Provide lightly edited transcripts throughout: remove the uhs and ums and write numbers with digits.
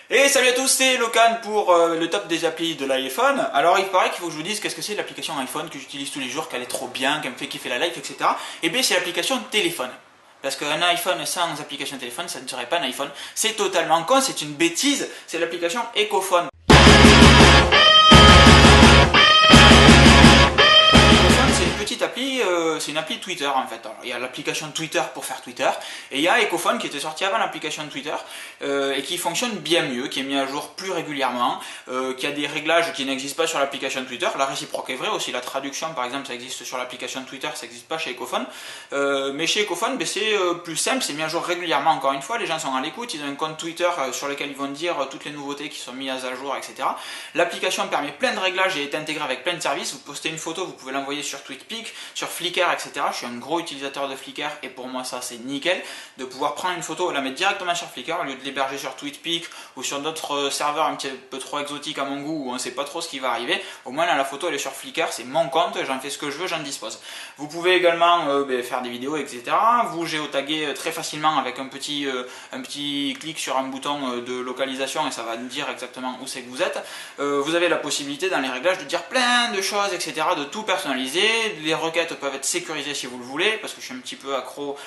Et salut à tous, c'est Locan pour le top des applis de l'iPhone. Alors il paraît qu'il faut que je vous dise qu'est-ce que c'est l'application iPhone que j'utilise tous les jours, qu'elle est trop bien, qu'elle me fait kiffer la life, etc. Et bien c'est l'application téléphone. Parce qu'un iPhone sans application téléphone, ça ne serait pas un iPhone. C'est totalement con, c'est une bêtise, c'est l'application Ecophone. C'est une appli Twitter en fait. Alors, il y a l'application Twitter pour faire Twitter et il y a Ecophone qui était sorti avant l'application Twitter et qui fonctionne bien mieux, qui est mis à jour plus régulièrement, qui a des réglages qui n'existent pas sur l'application Twitter. La réciproque est vraie aussi, la traduction par exemple ça existe sur l'application Twitter, ça n'existe pas chez Ecophone. Mais chez Ecophone c'est plus simple, c'est mis à jour régulièrement encore une fois, les gens sont à l'écoute, ils ont un compte Twitter sur lequel ils vont dire toutes les nouveautés qui sont mises à jour, etc. L'application permet plein de réglages et est intégrée avec plein de services. Vous postez une photo, vous pouvez l'envoyer sur TweetPic, sur Flickr, etc. Je suis un gros utilisateur de Flickr et pour moi ça c'est nickel de pouvoir prendre une photo et la mettre directement sur Flickr au lieu de l'héberger sur TweetPic ou sur d'autres serveurs un petit peu trop exotiques à mon goût où on ne sait pas trop ce qui va arriver. Au moins là la photo elle est sur Flickr, c'est mon compte, j'en fais ce que je veux, j'en dispose. Vous pouvez également faire des vidéos, etc. Vous géotaguer très facilement avec un petit clic sur un bouton de localisation et ça va nous dire exactement où c'est que vous êtes. Vous avez la possibilité dans les réglages de dire plein de choses, etc. de tout personnaliser. Les requêtes peuvent être sécurisées si vous le voulez, parce que je suis un petit peu accro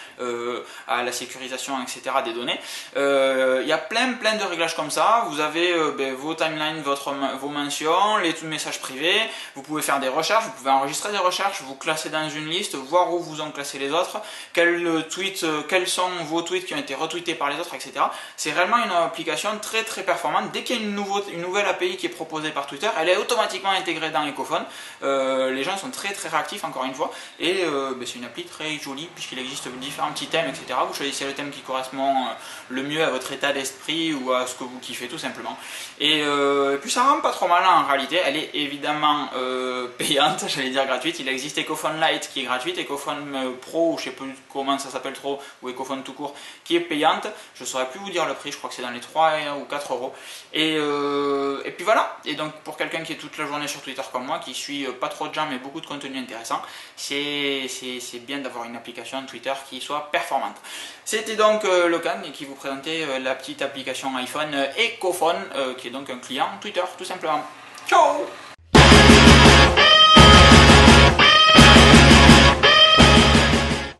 à la sécurisation, etc. des données. Il y a plein de réglages comme ça. Vous avez vos timelines, vos mentions, les messages privés. Vous pouvez faire des recherches, vous pouvez enregistrer des recherches, vous classer dans une liste, voir où vous ont classé les autres, quels sont vos tweets qui ont été retweetés par les autres, etc. C'est réellement une application très performante. Dès qu'il y a une nouvelle API qui est proposée par Twitter, elle est automatiquement intégrée dans Ecophone. Les gens sont très réactifs encore une fois et c'est une appli très jolie puisqu'il existe différents petits thèmes, etc. Vous choisissez le thème qui correspond le mieux à votre état d'esprit ou à ce que vous kiffez tout simplement. Et puis ça rend pas trop mal en réalité. Elle est évidemment payante, j'allais dire gratuite. Il existe Ecophone Lite qui est gratuite, Ecophone Pro, je sais plus comment ça s'appelle trop, ou Ecophone tout court, qui est payante. Je saurais plus vous dire le prix, je crois que c'est dans les 3 ou 4 euros. Et puis voilà. Et donc pour quelqu'un qui est toute la journée sur Twitter comme moi, qui suit pas trop de gens mais beaucoup de contenu intéressant, c'est bien d'avoir une application Twitter qui soit performante. C'était donc Locan qui vous présentait la petite application iPhone Ecophone qui est donc un client Twitter tout simplement. Ciao!